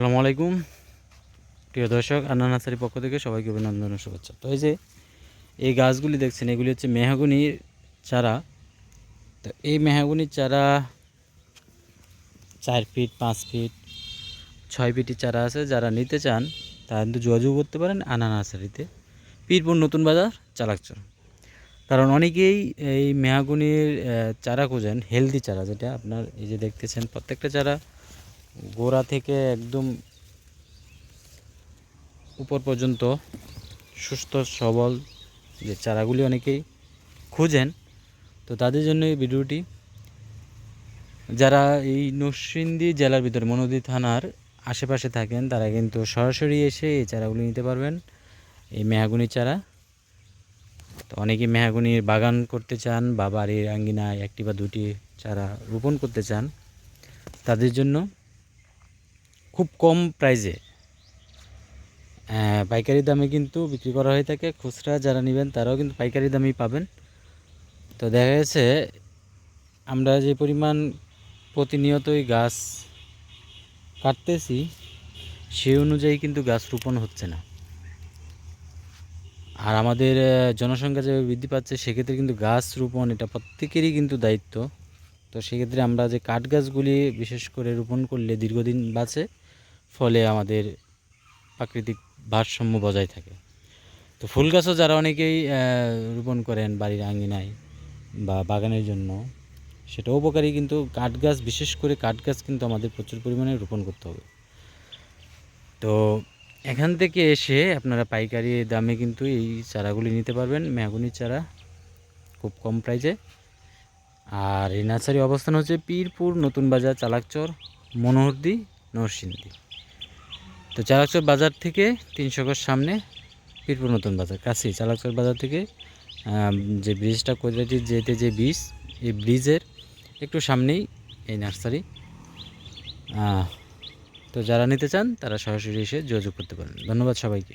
আসসালামু আলাইকুম প্রিয় দর্শক, আন্না নার্সারির পক্ষ থেকে সবাইকে অভিনন্দন ও শুভেচ্ছা। তো এই গাছগুলি দেখছেন, এগুলি হচ্ছে মেহগনির চারা। তো এই মেহগনির চারা 4 ফিট, 5 ফিট, 6 ফিটের চারা আছে। যারা নিতে চান তারা কিন্তু যোগাযোগ করতে পারেন আন্না নার্সারিতে, পীরপুর নতুন বাজার, চালাকচর। কারণ অনেকেই এই মেহগনির চারা খোঁজেন, হেলদি চারা, যেটা আপনার এই যে দেখতেছেন প্রত্যেকটা চারা গোড়া থেকে একদম উপর পর্যন্ত সুস্থ সবল যে চারাগুলি অনেকেই খুঁজেন। তো তাদের জন্য এই ভিডিওটি। যারা এই নরসিংদী জেলার ভিতরে মনোদী থানার আশেপাশে থাকেন তারা কিন্তু সরাসরি এসে এই চারাগুলি নিতে পারবেন, এই মেহগনির চারা। তো অনেকেই মেহগনির বাগান করতে চান বা বাড়ির আঙ্গিনায় একটি বা দুটি চারা রোপণ করতে চান, তাদের জন্য খুব কম প্রাইজে পাইকারি দামে কিন্তু বিক্রি করা হয়ে থাকে। খুচরা যারা নেবেন তারাও কিন্তু পাইকারি দামেই পাবেন। তো দেখা গেছে আমরা যে পরিমাণ প্রতিনিয়তই গাছ কাটতেছি সেই অনুযায়ী কিন্তু গাছ রোপণ হচ্ছে না। আর আমাদের জনসংখ্যা যেভাবে বৃদ্ধি পাচ্ছে সেক্ষেত্রে কিন্তু গাছ রোপণ এটা প্রত্যেকেরই কিন্তু দায়িত্ব। তো সেক্ষেত্রে আমরা যে কাঠ গাছগুলি বিশেষ করে রোপণ করলে দীর্ঘদিন বাঁচে, ফলে আমাদের প্রাকৃতিক ভারসাম্য বজায় থাকে। তো ফুল গাছও যারা অনেকেই রোপণ করেন বাড়ির আঙিনায় বা বাগানের জন্য, সেটা উপকারী। কিন্তু কাঠ গাছ, বিশেষ করে কাঠ গাছ কিন্তু আমাদের প্রচুর পরিমাণে রোপণ করতে হবে। তো এখান থেকে এসে আপনারা পাইকারি দামে কিন্তু এই চারাগুলি নিতে পারবেন, মেহগনির চারা, খুব কম প্রাইসে। আর এই নার্সারি অবস্থান হচ্ছে পীরপুর নতুন বাজার, চালাকচর, মনোহরদী, নরসিংদী। তো চালাকচর বাজার থেকে 300 গজ সামনে পীরপুর নতুন বাজার, কাছেই। চালাকচর বাজার থেকে যে ব্রিজটা কোদাটি যেতে যে ব্রিজ, এই ব্রিজের একটু সামনেই এই নার্সারি। তো যারা নিতে চান তারা সরাসরি এসে যোগাযোগ করতে পারেন। ধন্যবাদ সবাইকে।